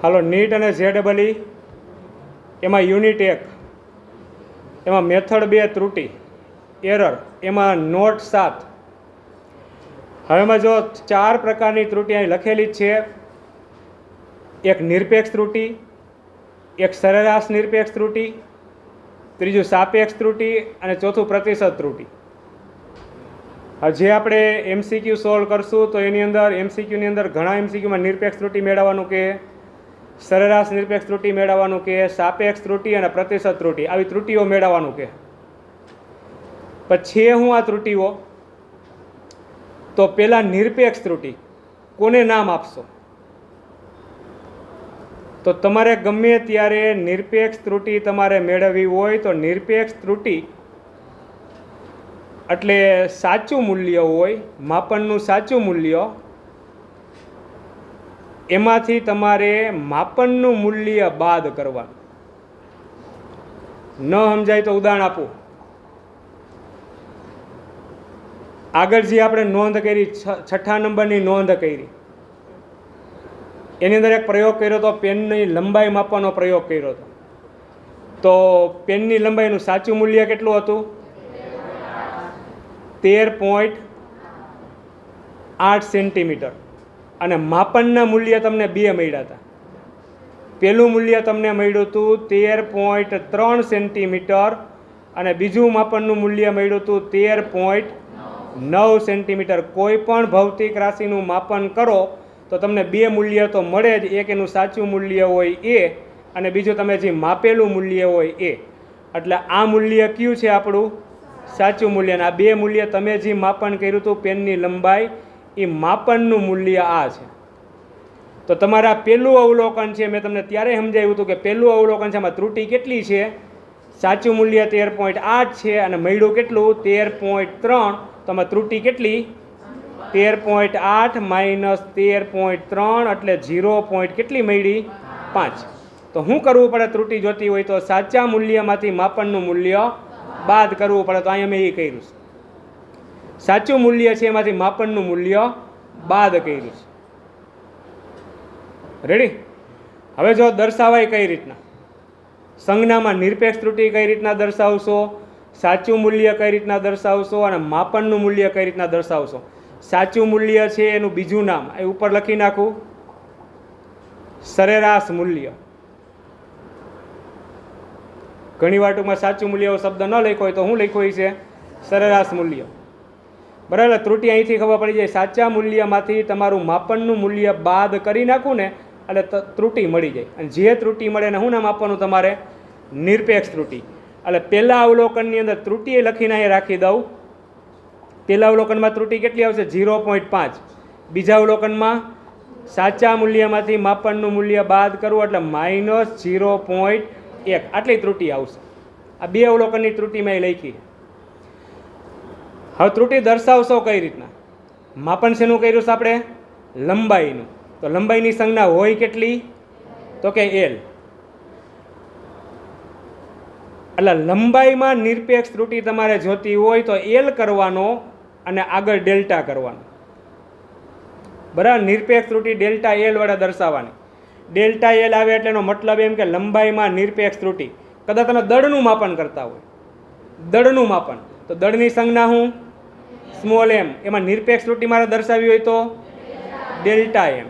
હાલો NEET અને JEE એમાં unit 1 એમાં મેથડ 2 ત્રુટિ એરર એમાં નોટ 7. હવે એમાં જો 4 પ્રકારની ત્રુટિ અહીં લખેલી જ છે. એક નિરપેક્ષ ત્રુટિ, એક સરેરાશ નિરપેક્ષ ત્રુટિ, ત્રીજું સાપેક્ષ ત્રુટિ અને ચોથું પ્રતિશત ત્રુટિ. જે આપણે MCQ સોલ્વ કરશું તો એની અંદર MCQની અંદર ઘણા MCQમાં નિરપેક્ષ ત્રુટિ મેળવવાનું કે, સરેરાશ નિરપેક્ષ ત્રુટિ મેળવવાનું કે, સાપેક્ષ ત્રુટિ અને પ્રતિશત ત્રુટિ આવી ત્રુટિઓ મેળવવાનું કે. પછી હું આ ત્રુટિઓ તો પેલા નિરપેક્ષ ત્રુટિ કોને નામ આપશો? તો તમારે ગમે ત્યારે નિરપેક્ષ ત્રુટિ તમારે મેળવવી હોય તો નિરપેક્ષ ત્રુટિ એટલે સાચું મૂલ્ય હોય, માપનનું સાચું મૂલ્ય, એમાંથી તમારે માપનનું મૂલ્ય બાદ કરવાનું. ન સમજાય તો ઉદાહરણ આપું. આગળ જે આપણે નોંધ કરી, 6ઠ્ઠા નંબરની નોંધ કરી, એની અંદર એક પ્રયોગ કર્યો હતો, પેનની લંબાઈ માપવાનો પ્રયોગ કર્યો હતો. તો પેનની લંબાઈનું સાચું મૂલ્ય કેટલું હતું? 13.8 સેન્ટીમીટર અને માપનના મૂલ્ય તમને 2 મળ્યા હતા. પહેલું મૂલ્ય તમને મળ્યું હતું 13.3 સેન્ટીમીટર અને બીજું માપનનું મૂલ્ય મળ્યું હતું 13.9 સેન્ટીમીટર. કોઈ પણ ભૌતિક રાશિનું માપન કરો તો તમને 2 મૂલ્ય તો મળે જ. એક એનું સાચું મૂલ્ય હોય એ અને બીજું તમે જે માપેલું મૂલ્ય હોય એ. એટલે આ મૂલ્ય કયું છે? આપણું સાચું મૂલ્ય. અને આ 2 મૂલ્ય તમે જે માપન કર્યું હતું પેનની લંબાઈ, એ માપનનું મૂલ્ય આ છે. તો તમારા પહેલું અવલોકન છે, મેં તમને ત્યારે સમજાવ્યું હતું કે પહેલું અવલોકન છે, એમાં ત્રુટિ કેટલી છે? સાચું મૂલ્ય 13.8 છે અને મળ્યું કેટલું? 13.3. તો આમાં ત્રુટિ કેટલી? 13.8 માઇનસ 13.3 એટલે 0. કેટલી મળી? 5. તો શું કરવું પડે? ત્રુટિ જોતી હોય તો સાચા મૂલ્યમાંથી માપનનું મૂલ્ય બાદ કરવું પડે. તો અહીંયા મેં એ કર્યું છે. સાચું મૂલ્ય છે એમાંથી માપનનું મૂલ્ય બાદ કર્યું છે. રેડી? હવે જો દર્શાવાય કઈ રીતના, સંજ્ઞામાં નિરપેક્ષ ત્રુટિ કઈ રીતના દર્શાવશો, સાચું મૂલ્ય કઈ રીતના દર્શાવશો અને માપનનું મૂલ્ય કઈ રીતના દર્શાવશો. સાચું મૂલ્ય છે એનું બીજું નામ એ ઉપર લખી નાખું, સરેરાશ મૂલ્ય. ઘણી વાર ટૂંકમાં સાચું મૂલ્ય એવો શબ્દ ન લખ્યો હોય તો હું લખ્યું છે? સરેરાશ મૂલ્ય. બરાબર? ત્રુટિ અહીંથી ખબર પડી જાય. સાચા મૂલ્યમાંથી તમારું માપનનું મૂલ્ય બાદ કરી નાખું ને એટલે ત્રુટિ મળી જાય. અને જે ત્રુટિ મળે એને શું નામ આપવાનું તમારે? નિરપેક્ષ ત્રુટિ. એટલે પહેલા અવલોકનની અંદર ત્રુટિ લખીને અહીં રાખી દઉં. પહેલા અવલોકનમાં ત્રુટિ કેટલી આવશે? 0.5. બીજા અવલોકનમાં સાચા મૂલ્યમાંથી માપનનું મૂલ્ય બાદ કરવું એટલે -0.1. આટલી ત્રુટિ આવશે. આ 2 અવલોકનની ત્રુટિ મેં લખી. હવે ત્રુટિ દર્શાવશો કઈ રીતના? માપન શેનું કર્યું છે આપણે? લંબાઈનું. તો લંબાઈની સંજ્ઞા હોય કેટલી? તો કે L. એટલે લંબાઈમાં નિરપેક્ષ ત્રુટિ તમારે જોતી હોય તો L કરવાનો અને આગળ ડેલ્ટા કરવાનો. બરાબર? નિરપેક્ષ ત્રુટિ ડેલ્ટા L વડે દર્શાવવાની. ડેલ્ટા L આવે એટલે એનો મતલબ એમ કે લંબાઈમાં નિરપેક્ષ ત્રુટિ. કદાચ તમે દળનું માપન કરતા હોય, દળનું માપન, તો દળની સંજ્ઞા હું સ્મોલ m. એમાં નિરપેક્ષ ત્રુટિ મારે દર્શાવી હોય તો ડેલ્ટા m.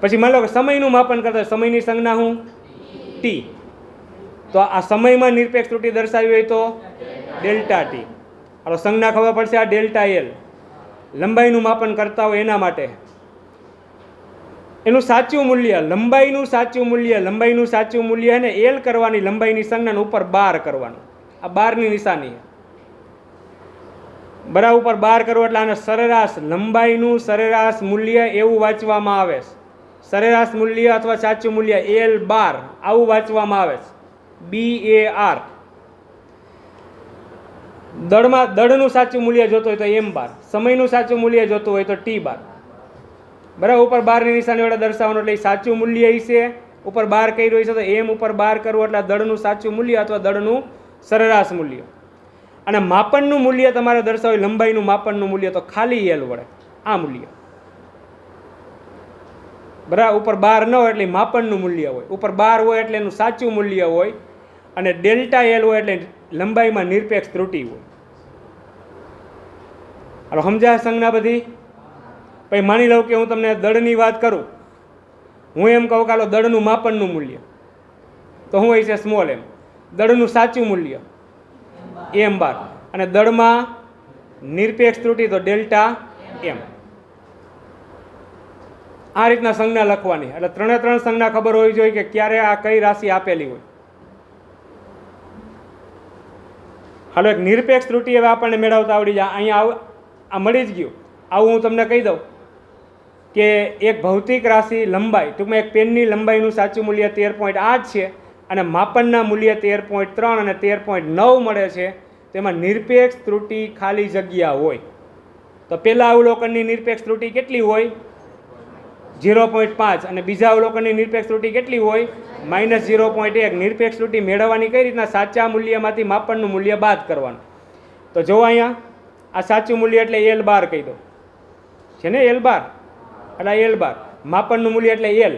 પછી માની લો કે સમયનું માપન કરતા હોય, સમયની સંજ્ઞા હું t. તો આ સમયમાં નિરપેક્ષ ત્રુટિ દર્શાવી હોય તો ડેલ્ટા t. આ સંજ્ઞા ખબર પડશે, આ ડેલ્ટા L. લંબાઈનું માપન કરતા હોય એના માટે એનું સાચું મૂલ્ય, લંબાઈનું સાચું મૂલ્ય, લંબાઈનું સાચું મૂલ્ય એને L કરવાની, લંબાઈની સંજ્ઞાને ઉપર 12 કરવાનું. આ 12ની નિશાની. બરાબર? ઉપર 12 કરવું એટલે આને સરેરાશ, લંબાઈનું સરેરાશ મૂલ્ય એવું વાંચવામાં આવે છે. સરેરાશ મૂલ્ય અથવા સાચું મૂલ્ય L12 આવું વાંચવામાં આવે છે. BAR. દળનું સાચું મૂલ્ય જોતું હોય તો M12, સમયનું સાચું મૂલ્ય જોતું હોય તો T12. બરાબર? ઉપર 12ની નિશાની વડે દર્શાવવાનું એટલે સાચું મૂલ્ય છે. ઉપર 12 કર્યું છે તો M ઉપર 12 કરવું એટલે દળનું સાચું મૂલ્ય અથવા દળનું સરેરાશ મૂલ્ય. અને માપનનું મૂલ્ય તમારે દર્શાવ્યું, લંબાઈનું માપનનું મૂલ્ય તો ખાલી L વડે આ મૂલ્ય. બરાબર. ઉપર 12 ન હોય એટલે માપનનું મૂલ્ય હોય, ઉપર 12 હોય એટલે એનું સાચું મૂલ્ય હોય, અને ડેલ્ટા એલ હોય એટલે લંબાઈમાં નિરપેક્ષ ત્રુટિ હોય. હાલો સમજાય સંજ્ઞા બધી? પછી માની લઉં કે હું તમને દળની વાત કરું, હું એમ કહું કે હાલો દળનું માપનનું મૂલ્ય તો શું હોય છે? સ્મોલ એમ. દળનું સાચું મૂલ્ય m12, અને દળમાં નિરપેક્ષ ત્રુટિ તો ડેલ્ટા એમ. આ રીતના સંજ્ઞા લખવાની. એટલે 3 સંજ્ઞા ખબર હોવી જોઈએ કે ક્યારે આ કઈ રાશિ આપેલી હોય. હાલો એક નિરપેક્ષ ત્રુટિ હવે આપણને મેળવતા આવડી જાય. અહીંયા આ મળી જ ગયું. આવું હું તમને કહી દઉં કે એક ભૌતિક રાશિ લંબાઈ, ટૂંકમાં એક પેનની લંબાઈનું સાચું મૂલ્ય 13.8 છે અને માપનના મૂલ્ય 13.3 અને 13.9 મળે છે. તેમાં નિરપેક્ષ ત્રુટિ ખાલી જગ્યા હોય તો પહેલા અવલોકનની નિરપેક્ષ ત્રુટિ કેટલી હોય? 0.5, અને બીજા અવલોકનની નિરપેક્ષ ત્રુટિ કેટલી હોય? -0.1. નિરપેક્ષ ત્રુટિ મેળવવાની કઈ રીતના? સાચા મૂલ્યમાંથી માપનનું મૂલ્ય બાદ કરવાનું. તો જો અહીંયા આ સાચું મૂલ્ય એટલે L12 કહી દો છે ને, L12 એટલે L12. માપનનું મૂલ્ય એટલે L,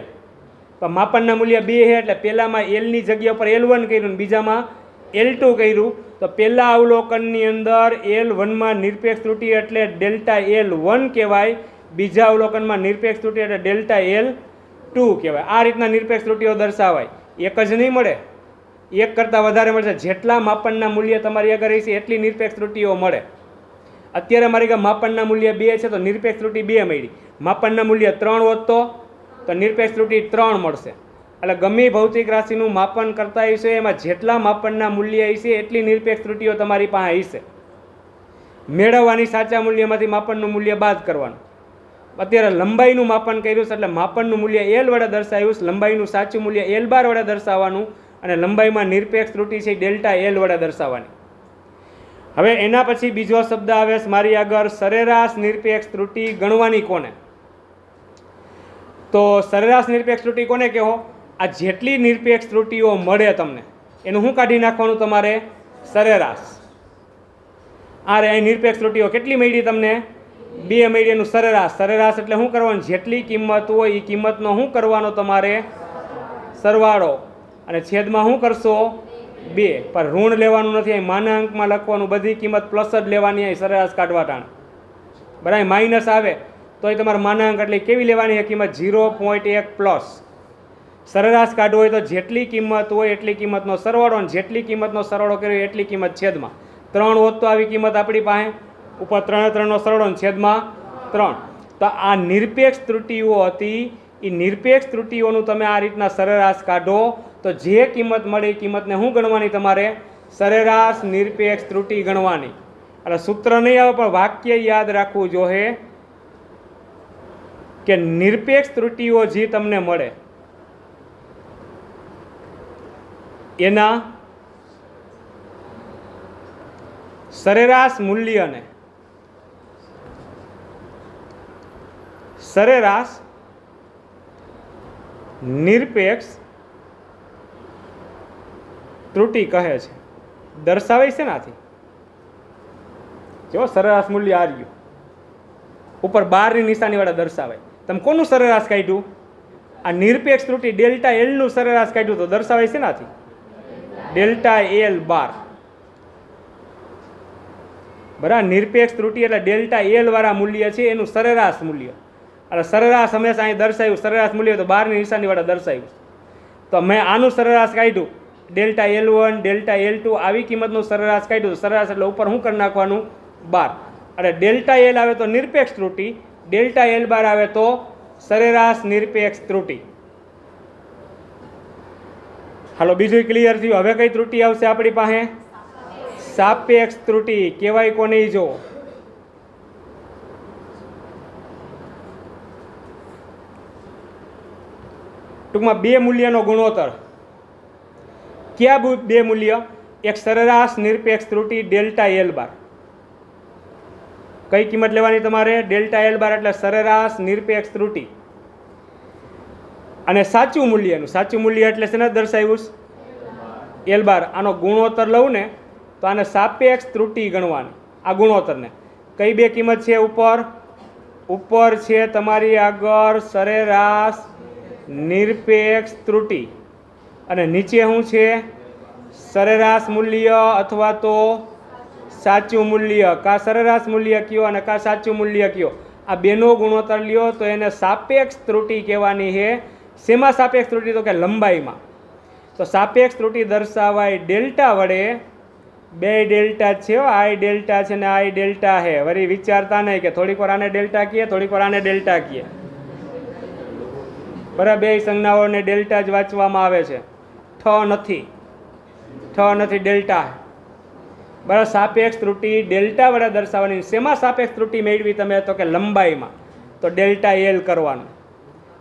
પણ માપનના મૂલ્ય 2 છે એટલે પહેલામાં Lની જગ્યા પર L1 કર્યું, બીજામાં L2 કર્યું. તો પહેલા અવલોકનની અંદર L1માં નિરપેક્ષ ત્રુટિ એટલે ડેલ્ટા L1 કહેવાય, બીજા અવલોકનમાં નિરપેક્ષ ત્રુટિ એટલે ડેલ્ટા L2 કહેવાય. આ રીતના નિરપેક્ષ ત્રુટિઓ દર્શાવાય. એક જ નહીં મળે, એક કરતાં વધારે મળશે. જેટલા માપનના મૂલ્ય તમારી આગળ રહેશે એટલી નિરપેક્ષ ત્રુટિઓ મળે. અત્યારે મારી આગળ માપનના મૂલ્ય 2 છે તો નિરપેક્ષ ત્રુટિ 2 મળી. માપનના મૂલ્ય 3 હોત તો નિરપેક્ષ ત્રુટિ 3 મળશે. એટલે ગમે ભૌતિક રાશિનું માપન કરતા હશે એમાં જેટલા માપનના મૂલ્ય હશે એટલી નિરપેક્ષ ત્રુટિઓ તમારી પાસે હશે. મેળવવાની સાચા મૂલ્યમાંથી માપનનું મૂલ્ય બાદ કરવાનું. અત્યારે લંબાઈનું માપન કર્યું છે એટલે માપનનું મૂલ્ય L વડે દર્શાવ્યું છે, લંબાઈનું સાચું મૂલ્ય L12 વડે દર્શાવવાનું, અને લંબાઈમાં નિરપેક્ષ ત્રુટિ છે ડેલ્ટા L વડે દર્શાવવાની. હવે એના પછી બીજો શબ્દ આવે છે મારી આગળ, સરેરાશ નિરપેક્ષ ત્રુટિ ગણવાની કોને? તો સરેરાશ નિરપેક્ષ ત્રુટિ કોને કહો? આ જેટલી નિરપેક્ષ ત્રુટિઓ મળે તમને એનું શું કાઢી નાખવાનું તમારે? સરેરાશ. આ રે નિરપેક્ષ ત્રુટિઓ કેટલી મળી તમને? 2 મળી. એનું સરેરાશ. સરેરાશ એટલે શું કરવાનું? જેટલી કિંમત હોય એ કિંમતનો શું કરવાનો તમારે? સરવાળો. અને છેદમાં શું કરશો? 2. પર ઋણ લેવાનું નથી, અહીં માના અંકમાં લખવાનું, બધી કિંમત પ્લસ જ લેવાની. અહીં સરેરાશ કાઢવા ટાણ બરાબર માઇનસ આવે તોય તમારે માના અંક એટલે કેવી લેવાની છે કિંમત? 0.1 પ્લસ. સરેરાશ કાઢવો હોય તો જેટલી કિંમત હોય એટલી કિંમતનો સરવાળો, અને જેટલી કિંમતનો સરવાળો કર્યો એટલી કિંમત છેદમાં 3 હોત તો આવી કિંમત આપણી પાસે ઉપર 3 સરવાળો છેદમાં 3. તો આ નિરપેક્ષ ત્રુટિઓ હતી. એ નિરપેક્ષ ત્રુટિઓનું તમે આ રીતના સરેરાશ કાઢો તો જે કિંમત મળે એ કિંમતને શું ગણવાની તમારે? સરેરાશ નિરપેક્ષ ત્રુટિ ગણવાની. એટલે સૂત્ર નહીં આવે પણ વાક્ય યાદ રાખવું જોઈએ કે નિરપેક્ષ ત્રુટિઓ જે તમને મળે એના સરેરાશ મૂલ્યને સરેરાશ નિરપેક્ષ ત્રુટિ કહે છે. દર્શાવે છે નાથી જો સરેરાશ મૂલ્ય આ રહ્યું ઉપર 12ની નિશાનીવાળા દર્શાવે. તમે કોનું સરેરાશ કાઢ્યું? આ નિરપેક્ષ ત્રુટિ ડેલ્ટા Lનું સરેરાશ કાઢ્યું તો દર્શાવે છે નાથી ડેલ્ટા L12 બરાબર. નિરપેક્ષ ત્રુટિ એટલે ડેલ્ટા L વાળા મૂલ્ય છે એનું સરેરાશ મૂલ્ય. એટલે સરેરાશ હંમેશા અહીં દર્શાવ્યું, સરેરાશ મૂલ્ય તો 12ની નિશાનીવાળા દર્શાવ્યું. તો મેં આનું સરેરાશ કાઢ્યું ડેલ્ટા L1 ડેલ્ટા L2 આવી કિંમતનું સરેરાશ કાઢ્યું. સરેરાશ એટલે ઉપર શું કરી નાખવાનું? 12. એટલે ડેલ્ટા L આવે તો નિરપેક્ષ ત્રુટિ, ડેલ્ટા L12 આવે તો સરેરાશ નિરપેક્ષ ત્રુટિ. હાલો બીજું ક્લિયર થયું. હવે કઈ ત્રુટિ આવશે આપણી પાસે? સાપેક્ષ ત્રુટિ. કહેવાય કોને? જો ટૂંકમાં 2 મૂલ્યનો ગુણોત્તર. ક્યાં 2 મૂલ્ય? એક સરેરાશ નિરપેક્ષ ત્રુટિ ડેલ્ટા L12. કઈ કિંમત લેવાની તમારે? ડેલ્ટા L12 એટલે સરેરાશ નિરપેક્ષ ત્રુટિ. અને સાચું મૂલ્યનું, સાચું મૂલ્ય એટલે છે ને દર્શાવ્યું L12. આનો ગુણોત્તર લઉં ને તો આને સાપેક્ષ ત્રુટિ ગણવાની. આ ગુણોત્તરને કઈ 2 કિંમત છે ઉપર? ઉપર છે તમારી આગળ સરેરાશ નિરપેક્ષ ત્રુટિ અને નીચે શું છે સરેરાશ મૂલ્ય અથવા તો સાચું મૂલ્ય. કા સરેરાશ મૂલ્ય કયો અને કા સાચું મૂલ્ય કયો, આ બેનો ગુણોત્તર લ્યો તો એને સાપેક્ષ ત્રુટિ કહેવાની છે. શેમાં સાપેક્ષ ત્રુટિ? તો કે લંબાઈમાં. તો સાપેક્ષ ત્રુટિ દર્શાવાય ડેલ્ટા વડે. બે ડેલ્ટા છે, આઈ ડેલ્ટા છે ને આઈ ડેલ્ટા છે. વળી વિચારતા નહીં કે થોડીક વાર આને ડેલ્ટા કહીએ, થોડીક વાર આને ડેલ્ટા કહીએ. બરાબર, બે સંજ્ઞાઓને ડેલ્ટા જ વાંચવામાં આવે છે. ઠ નથી, ડેલ્ટા. બરાબર, સાપેક્ષ ત્રુટિ ડેલ્ટા વડે દર્શાવવાની. શેમાં સાપેક્ષ ત્રુટિ મેળવી તમે? તો કે લંબાઈમાં. તો ડેલ્ટા એલ કરવાનું.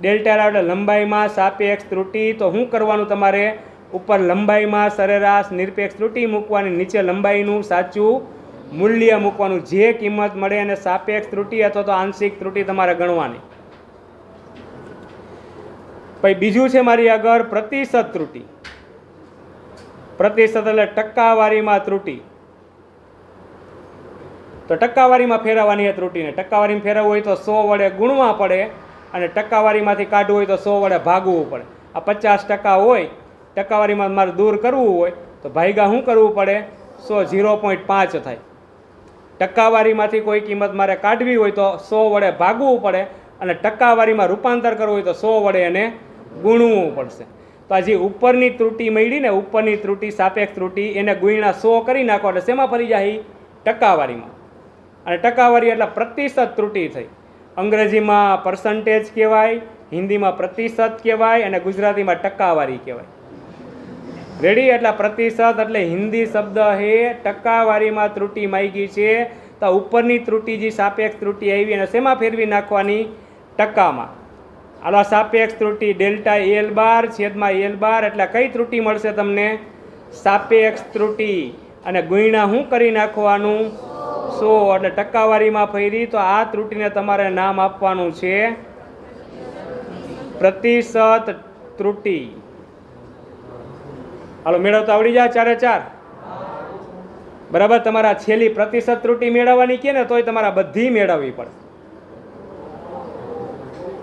ડેલ્ટા એલ એટલે લંબાઈમાં સાપેક્ષ ત્રુટિ. તો શું કરવાનું તમારે? ઉપર લંબાઈમાં સરેરાશ નિરપેક્ષ ત્રુટિ મૂકવાની, નીચે લંબાઈનું સાચું મૂલ્ય મૂકવાનું. જે કિંમત મળે એને સાપેક્ષ ત્રુટિ અથવા તો આંશિક ત્રુટિ તમારે ગણવાની. પછી બીજું છે મારી આગળ પ્રતિશત ત્રુટિ. પ્રતિશત એટલે ટકાવારીમાં ત્રુટિ. તો ટકાવારીમાં ફેરવવાની એ ત્રુટિને. ટકાવારીમાં ફેરવવું હોય તો 100 વડે ગુણવા પડે અને ટકાવારીમાંથી કાઢવું હોય તો 100 વડે ભાગવું પડે. આ 50% હોય, ટકાવારીમાં મારે દૂર કરવું હોય તો ભાગ્યા શું કરવું પડે? 100, 0.5 થાય. ટકાવારીમાંથી કોઈ કિંમત મારે કાઢવી હોય તો 100 વડે ભાગવું પડે અને ટકાવારીમાં રૂપાંતર કરવું હોય તો 100 વડે એને ગુણવું પડશે. તો આ જે ઉપરની ત્રુટિ મળી ને, ઉપરની ત્રુટિ સાપેક્ષ ત્રુટિ, એને ગુણ્યા 100 કરી નાખો એટલે શેમાં ફરી જાય? ટકાવારીમાં. અને ટકાવારી એટલે પ્રતિશત ત્રુટિ થઈ. અંગ્રેજીમાં પર્સન્ટેજ કહેવાય, હિન્દીમાં પ્રતિશત કહેવાય અને ગુજરાતીમાં ટકાવારી કહેવાય. રેડી? એટલે પ્રતિશત એટલે હિન્દી શબ્દ હે ટકાવારીમાં ત્રુટિ માગી છે. તો ઉપરની ત્રુટિ જે સાપેક્ષ ત્રુટિ આવી અને શેમાં ફેરવી નાખવાની? ટકામાં. આલા સાપેક્ષ ત્રુટિ ડેલ્ટા એલ બાર છેદમાં એલ બાર એટલે કઈ ત્રુટિ મળશે તમને? સાપેક્ષ ત્રુટિ. અને ગુણ્યા શું કરી નાખવાનું? 100. એટલે ટકાવારીમાં ફેરી. તો આ ત્રુટિને તમારે નામ આપવાનું છે પ્રતિશત ત્રુટિ. હાલો, મેળવતા આવડી જાય ચારે ચાર? બરાબર. તમારા છેલ્લી પ્રતિશત ત્રુટિ મેળવવાની કે ને તોય તમારા બધી મેળવવી પડે.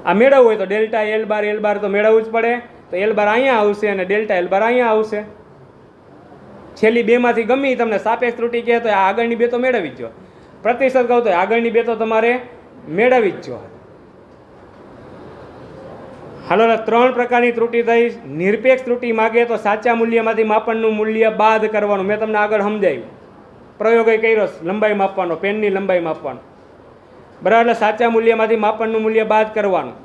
આ મેળવવું હોય તો ડેલ્ટા એલ બાર તો મેળવવું જ પડે. તો એલ બાર અહીંયા આવશે અને ડેલ્ટા એલ બાર અહીંયા આવશે. છેલ્લી બેમાંથી ગમી તમને સાપેક્ષ ત્રુટિ કહે તો આગળની બે તો મેળવી જ જો. પ્રતિશત કહું તો આગળની બે તો તમારે મેળવી જ જો. હાલો, 3 પ્રકારની ત્રુટિ થઈ. નિરપેક્ષ ત્રુટિ માગે તો સાચા મૂલ્યમાંથી માપનનું મૂલ્ય બાદ કરવાનું. મેં તમને આગળ સમજાવ્યું, પ્રયોગ કર્યો લંબાઈ માપવાનો, પેનની લંબાઈ માપવાનો. બરાબર. એટલે સાચા મૂલ્યમાંથી માપનનું મૂલ્ય બાદ કરવાનું.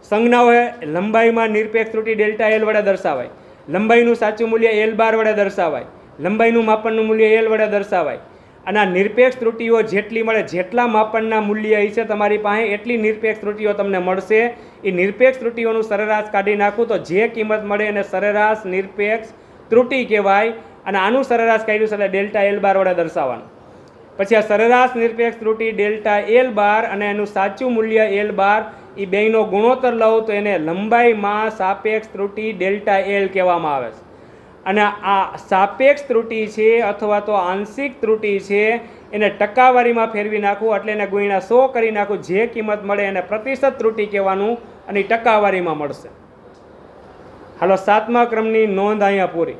સંજ્ઞાઓ લંબાઈમાં નિરપેક્ષ ત્રુટિ ડેલ્ટા એલ વડે દર્શાવાય. લંબાઈનું સાચું મૂલ્ય એલ બાર વડે દર્શાવાય. લંબાઈનું માપનનું મૂલ્ય એલ વડે દર્શાવાય. અને આ નિરપેક્ષ ત્રુટિઓ જેટલી મળે, જેટલા માપનના મૂલ્ય હશે તમારી પાસે એટલી નિરપેક્ષ ત્રુટિઓ તમને મળશે. એ નિરપેક્ષ ત્રુટિઓનું સરેરાશ કાઢી નાખું તો જે કિંમત મળે એને સરેરાશ નિરપેક્ષ ત્રુટિ કહેવાય. અને આનું સરેરાશ કાઢ્યું છે એટલે ડેલ્ટા એલ બાર વડે દર્શાવવાનું. પછી આ સરેરાશ નિરપેક્ષ ત્રુટિ ડેલ્ટા એલ બાર અને એનું સાચું મૂલ્ય એલ બાર, એ બેનો ગુણોત્તર લઉં તો એને લંબાઈમાં સાપેક્ષ ત્રુટિ ડેલ્ટા એલ કહેવામાં આવે છે. અને આ સાપેક્ષ ત્રુટિ છે અથવા તો આંશિક ત્રુટિ છે એને ટકાવારીમાં ફેરવી નાખવું એટલે એને ગુણ્યા 100 કરી નાખું. જે કિંમત મળે એને પ્રતિશત ત્રુટિ કહેવાનું અને ટકાવારીમાં મળશે. હાલો, 7મા ક્રમની નોંધ અહીંયા પૂરી.